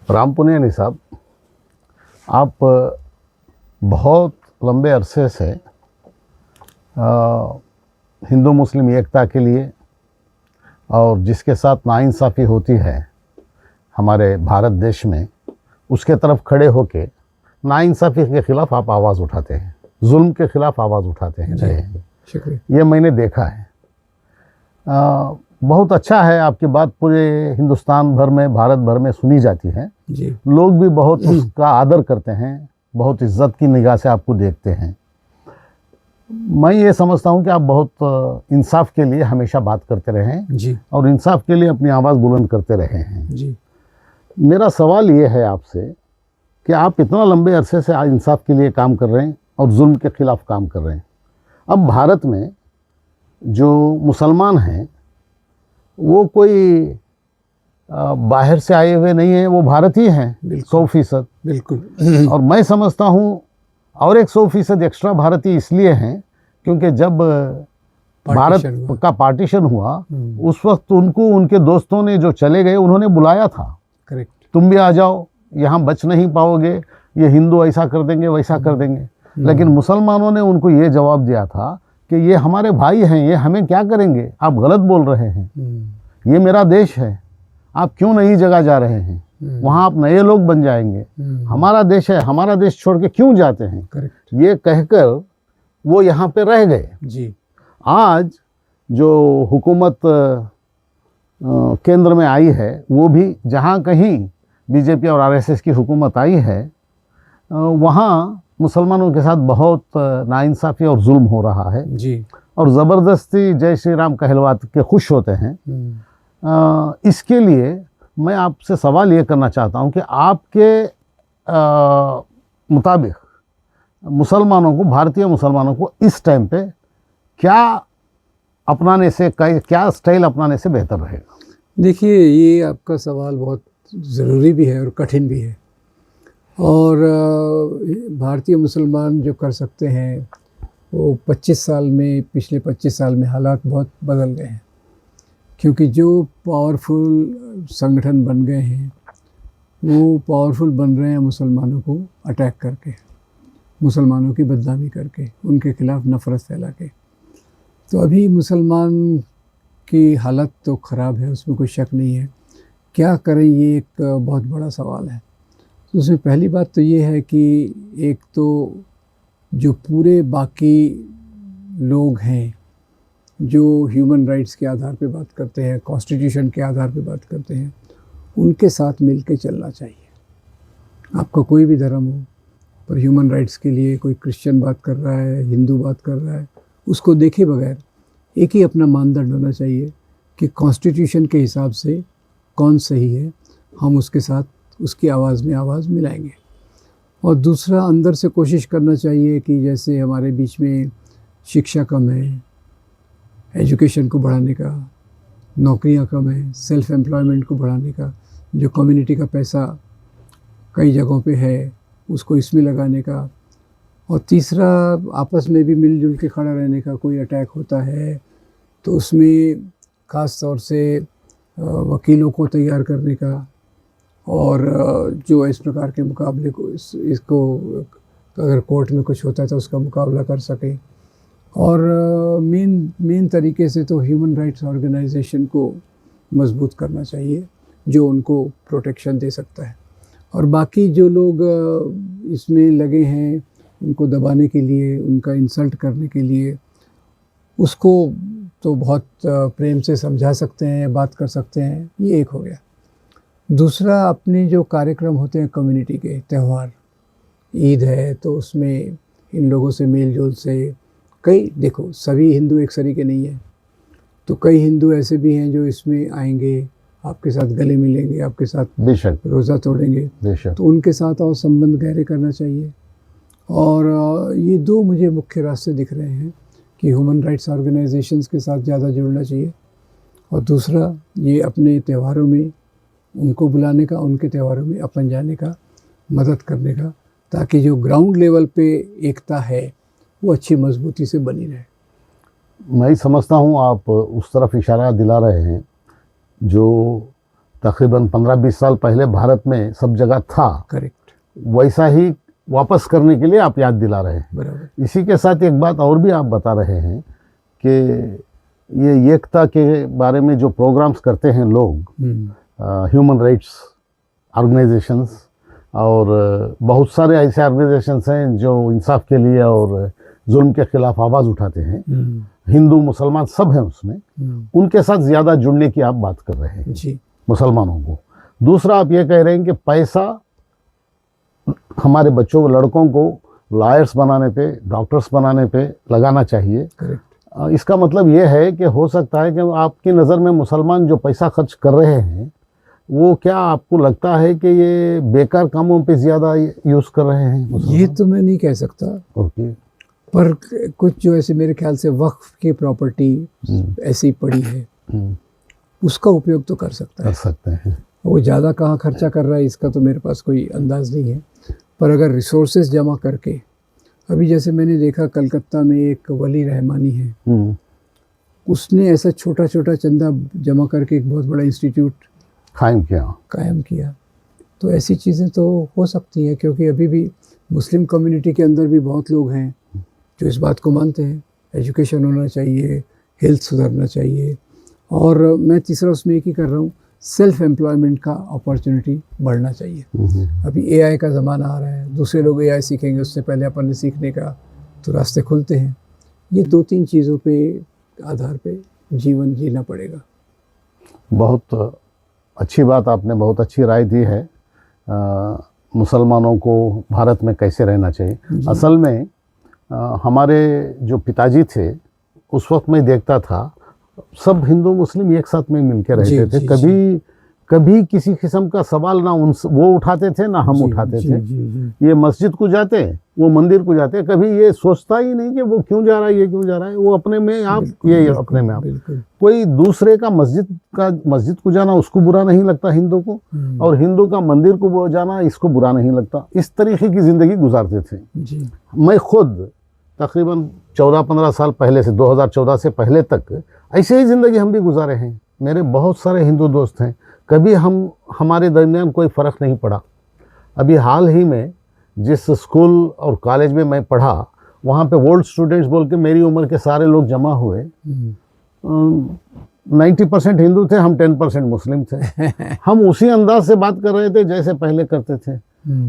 राम पुनियानी साहब, आप बहुत लंबे अरसे से हिंदू मुस्लिम एकता के लिए और जिसके साथ नाइंसाफ़ी होती है हमारे भारत देश में, उसके तरफ खड़े होके नाइंसाफ़ी के ख़िलाफ़ आप आवाज़ उठाते हैं, जुल्म के ख़िलाफ़ आवाज़ उठाते हैं रहे हैं। शुक्रिया। ये मैंने देखा है। बहुत अच्छा है, आपकी बात पूरे हिंदुस्तान भर में, भारत भर में सुनी जाती है जी। लोग भी बहुत उसका आदर करते हैं, बहुत इज्जत की निगाह से आपको देखते हैं। मैं ये समझता हूँ कि आप बहुत इंसाफ के लिए हमेशा बात करते रहे हैं जी। और इंसाफ के लिए अपनी आवाज़ बुलंद करते रहे हैं। जी। मेरा सवाल ये है आपसे कि आप इतना लंबे अरसे से आज इंसाफ के लिए काम कर रहे हैं और जुल्म के ख़िलाफ़ काम कर रहे हैं। अब भारत में जो मुसलमान हैं वो कोई बाहर से आए हुए नहीं हैं, वो भारतीय हैं 100%। बिल्कुल। और मैं समझता हूँ और एक 100% एक्स्ट्रा भारतीय इसलिए हैं क्योंकि जब भारत का पार्टीशन हुआ उस वक्त उनको उनके दोस्तों ने जो चले गए उन्होंने बुलाया था, करेक्ट, तुम भी आ जाओ, यहाँ बच नहीं पाओगे, ये हिंदू ऐसा कर देंगे वैसा कर देंगे। लेकिन मुसलमानों ने उनको ये जवाब दिया था कि ये हमारे भाई हैं, ये हमें क्या करेंगे, आप गलत बोल रहे हैं, ये मेरा देश है, आप क्यों नई जगह जा रहे हैं, वहाँ आप नए लोग बन जाएंगे, हमारा देश है, हमारा देश छोड़ के क्यों जाते हैं। करेक्ट। ये कहकर वो यहाँ पे रह गए। जी। आज जो हुकूमत केंद्र में आई है, वो भी जहाँ कहीं बीजेपी और आरएसएस की हुकूमत आई है वहाँ मुसलमानों के साथ बहुत नाइंसाफ़ी और जुल्म हो रहा है जी। और ज़बरदस्ती जय श्री राम कहलवा के खुश होते हैं। इसके लिए मैं आपसे सवाल ये करना चाहता हूँ कि आपके मुताबिक मुसलमानों को, भारतीय मुसलमानों को इस टाइम पे क्या अपनाने से, क्या स्टाइल अपनाने से बेहतर रहेगा? देखिए, ये आपका सवाल बहुत ज़रूरी भी है और कठिन भी है। और भारतीय मुसलमान जो कर सकते हैं वो 25 साल में, पिछले 25 साल में हालात बहुत बदल गए हैं, क्योंकि जो पावरफुल संगठन बन गए हैं वो पावरफुल बन रहे हैं मुसलमानों को अटैक करके, मुसलमानों की बदनामी करके, उनके खिलाफ़ नफ़रत फैला के। तो अभी मुसलमान की हालत तो ख़राब है, उसमें कोई शक नहीं है। क्या करें, ये एक बहुत बड़ा सवाल है। तो उसमें पहली बात तो ये है कि एक तो जो पूरे बाकी लोग हैं जो ह्यूमन राइट्स के आधार पे बात करते हैं, कॉन्स्टिट्यूशन के आधार पे बात करते हैं, उनके साथ मिल के चलना चाहिए। आपका कोई भी धर्म हो, पर ह्यूमन राइट्स के लिए कोई क्रिश्चियन बात कर रहा है, हिंदू बात कर रहा है, उसको देखे बगैर एक ही अपना मानदंड होना चाहिए कि कॉन्स्टिट्यूशन के हिसाब से कौन सही है, हम उसके साथ उसकी आवाज़ में आवाज़ मिलाएंगे। और दूसरा, अंदर से कोशिश करना चाहिए कि जैसे हमारे बीच में शिक्षा कम है, एजुकेशन को बढ़ाने का, नौकरियां कम है, सेल्फ एम्प्लॉयमेंट को बढ़ाने का, जो कम्युनिटी का पैसा कई जगहों पे है उसको इसमें लगाने का। और तीसरा, आपस में भी मिलजुल के खड़ा रहने का। कोई अटैक होता है तो उसमें ख़ास तौर से वकीलों को तैयार करने का, और जो इस प्रकार के मुकाबले को इसको अगर कोर्ट में कुछ होता है तो उसका मुकाबला कर सकें। और मेन तरीके से तो ह्यूमन राइट्स ऑर्गेनाइजेशन को मजबूत करना चाहिए जो उनको प्रोटेक्शन दे सकता है। और बाकी जो लोग इसमें लगे हैं उनको दबाने के लिए, उनका इंसल्ट करने के लिए, उसको तो बहुत प्रेम से समझा सकते हैं, बात कर सकते हैं। ये एक हो गया। दूसरा, अपने जो कार्यक्रम होते हैं कम्युनिटी के, त्यौहार, ईद है तो उसमें इन लोगों से मेल जोल से कई, देखो सभी हिंदू एक सरी के नहीं है, तो कई हिंदू ऐसे भी हैं जो इसमें आएंगे, आपके साथ गले मिलेंगे, आपके साथ बेशक रोज़ा तोड़ेंगे, बेशक, तो उनके साथ और संबंध गहरे करना चाहिए। और ये दो मुझे मुख्य रास्ते दिख रहे हैं कि ह्यूमन राइट्स ऑर्गेनाइजेशंस के साथ ज़्यादा जुड़ना चाहिए, और दूसरा ये अपने त्योहारों में उनको बुलाने का, उनके त्योहारों में अपन जाने का, मदद करने का, ताकि जो ग्राउंड लेवल पे एकता है वो अच्छी मजबूती से बनी रहे। मैं समझता हूँ आप उस तरफ इशारा दिला रहे हैं जो तकरीबन 15-20 साल पहले भारत में सब जगह था, करेक्ट, वैसा ही वापस करने के लिए आप याद दिला रहे हैं। बराबर। इसी के साथ एक बात और भी आप बता रहे हैं कि ये एकता के बारे में जो प्रोग्राम्स करते हैं लोग, ह्यूमन राइट्स ऑर्गेनाइजेशंस और बहुत सारे ऐसे ऑर्गेनाइजेशंस हैं जो इंसाफ के लिए और जुल्म के खिलाफ आवाज़ उठाते हैं, हिंदू मुसलमान सब हैं उसमें, उनके साथ ज़्यादा जुड़ने की आप बात कर रहे हैं जी। मुसलमानों को। दूसरा आप ये कह रहे हैं कि पैसा हमारे बच्चों को, लड़कों को लॉयर्स बनाने पे, डॉक्टर्स बनाने पे लगाना चाहिए। करेक्ट। इसका मतलब ये है कि हो सकता है कि आपकी नज़र में मुसलमान जो पैसा खर्च कर रहे हैं वो, क्या आपको लगता है कि ये बेकार कामों पे ज़्यादा यूज़ कर रहे हैं मुसलमान? ये तो मैं नहीं कह सकता, ओके। पर कुछ जो ऐसे मेरे ख्याल से वक्फ की प्रॉपर्टी ऐसी पड़ी है, उसका उपयोग तो कर सकता है। वो ज़्यादा कहाँ खर्चा कर रहा है इसका तो मेरे पास कोई अंदाज़ नहीं है, पर अगर रिसोर्सेज जमा करके, अभी जैसे मैंने देखा कलकत्ता में एक वली रहमानी है, उसने ऐसा छोटा छोटा चंदा जमा करके एक बहुत बड़ा इंस्टीट्यूट कायम किया। तो ऐसी चीज़ें तो हो सकती हैं, क्योंकि अभी भी मुस्लिम कम्युनिटी के अंदर भी बहुत लोग हैं जो इस बात को मानते हैं, एजुकेशन होना चाहिए, हेल्थ सुधरना चाहिए। और मैं तीसरा उसमें एक ही कर रहा हूँ, सेल्फ एम्प्लॉयमेंट का अपॉर्चुनिटी बढ़ना चाहिए। अभी एआई का ज़माना आ रहा है, दूसरे लोग एआई सीखेंगे, उससे पहले अपन ने सीखने का तो रास्ते खुलते हैं। ये 2-3 चीज़ों पे आधार पे जीवन जीना पड़ेगा। बहुत अच्छी बात आपने, बहुत अच्छी राय दी है। मुसलमानों को भारत में कैसे रहना चाहिए। असल में हमारे जो पिताजी थे उस वक्त मैं देखता था सब हिंदू मुस्लिम एक साथ में मिलकर रहते थे। कभी किसी किस्म का सवाल ना वो उठाते थे ना हम उठाते थे। ये मस्जिद को जाते, वो मंदिर को जाते, कभी ये सोचता ही नहीं कि वो क्यों जा रहा है, ये क्यों जा रहा है। वो अपने में आप, ये अपने में आप। कोई दूसरे का मस्जिद को जाना उसको बुरा नहीं लगता हिंदू को, और हिंदू का मंदिर को जाना इसको बुरा नहीं लगता। इस तरीके की ज़िंदगी गुजारते थे। मैं खुद तकरीबन 14-15 साल पहले से, 2014 से पहले तक ऐसे ही ज़िंदगी हम भी गुजारे हैं। मेरे बहुत सारे हिंदू दोस्त हैं, कभी हमारे दरमियान कोई फ़र्क नहीं पड़ा। अभी हाल ही में जिस स्कूल और कॉलेज में मैं पढ़ा, वहाँ पे ओल्ड स्टूडेंट्स बोल के मेरी उम्र के सारे लोग जमा हुए। 90% हिंदू थे, हम 10% मुस्लिम थे। हम उसी अंदाज से बात कर रहे थे जैसे पहले करते थे।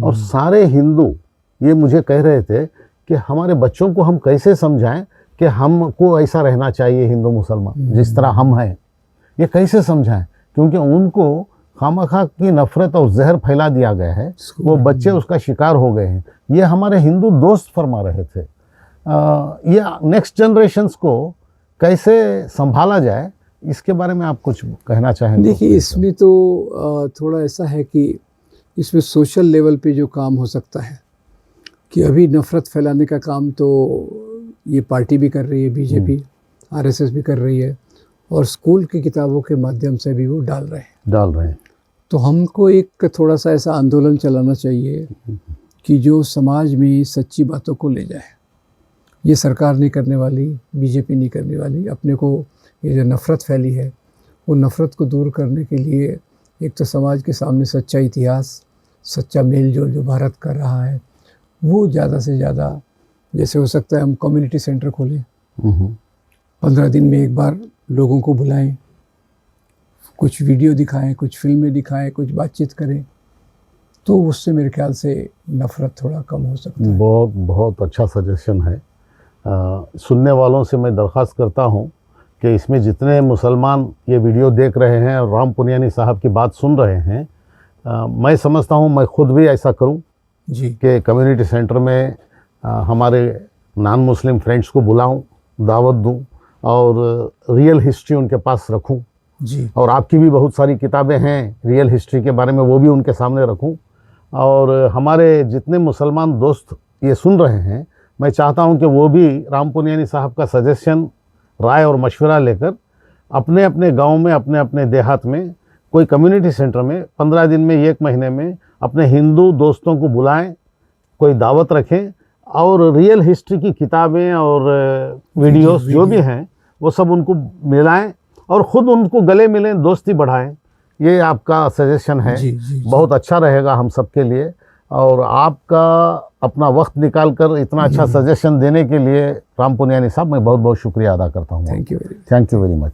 और सारे हिंदू ये मुझे कह रहे थे कि हमारे बच्चों को हम कैसे समझाएं कि हमको ऐसा रहना चाहिए, हिंदू मुसलमान जिस तरह हम हैं, ये कैसे समझाएं। क्योंकि उनको खामखा की नफ़रत और जहर फैला दिया गया है, वो बच्चे उसका शिकार हो गए हैं। ये हमारे हिंदू दोस्त फरमा रहे थे। ये नेक्स्ट जनरेशंस को कैसे संभाला जाए, इसके बारे में आप कुछ कहना चाहेंगे? देखिए, इसमें तो थोड़ा ऐसा है कि इसमें सोशल लेवल पे जो काम हो सकता है, कि अभी नफ़रत फैलाने का काम तो ये पार्टी भी कर रही है, बीजेपी, आरएसएस भी कर रही है, और स्कूल की किताबों के माध्यम से भी वो डाल रहे हैं। तो हमको एक थोड़ा सा ऐसा आंदोलन चलाना चाहिए कि जो समाज में सच्ची बातों को ले जाए। ये सरकार नहीं करने वाली, बीजेपी नहीं करने वाली। अपने को ये जो नफ़रत फैली है, वो नफ़रत को दूर करने के लिए एक तो समाज के सामने सच्चा इतिहास, सच्चा मेल जोल जो भारत कर रहा है, वो ज़्यादा से ज़्यादा, जैसे हो सकता है हम कम्युनिटी सेंटर खोलें, 15 दिन में एक बार लोगों को बुलाएं, कुछ वीडियो दिखाएं, कुछ फिल्में दिखाएं, कुछ बातचीत करें, तो उससे मेरे ख्याल से नफ़रत थोड़ा कम हो सकता है। बहुत अच्छा सजेशन है। सुनने वालों से मैं दरख्वास्त करता हूं कि इसमें जितने मुसलमान ये वीडियो देख रहे हैं और राम पुनियानी साहब की बात सुन रहे हैं, मैं समझता हूं मैं खुद भी ऐसा करूं जी, कि कम्युनिटी सेंटर में हमारे नॉन मुस्लिम फ्रेंड्स को बुलाऊं, दावत दूं और रियल हिस्ट्री उनके पास रखूं जी। और आपकी भी बहुत सारी किताबें हैं रियल हिस्ट्री के बारे में, वो भी उनके सामने रखूं। और हमारे जितने मुसलमान दोस्त ये सुन रहे हैं, मैं चाहता हूं कि वो भी राम पुनियानी साहब का सजेशन, राय और मशवरा लेकर अपने अपने गांव में, अपने अपने देहात में कोई कम्युनिटी सेंटर में 15 दिन में, 1 महीने में अपने हिंदू दोस्तों को बुलाएं, कोई दावत रखें और रियल हिस्ट्री की किताबें और वीडियोस जो भी हैं वो सब उनको मिलाएं और ख़ुद उनको गले मिलें, दोस्ती बढ़ाएं। ये आपका सजेशन है, जी जी जी। बहुत अच्छा रहेगा हम सबके लिए। और आपका अपना वक्त निकाल कर इतना अच्छा सजेशन देने के लिए राम पुनियानी साहब, मैं बहुत बहुत शुक्रिया अदा करता हूँ। Thank you very much. Thank you very much.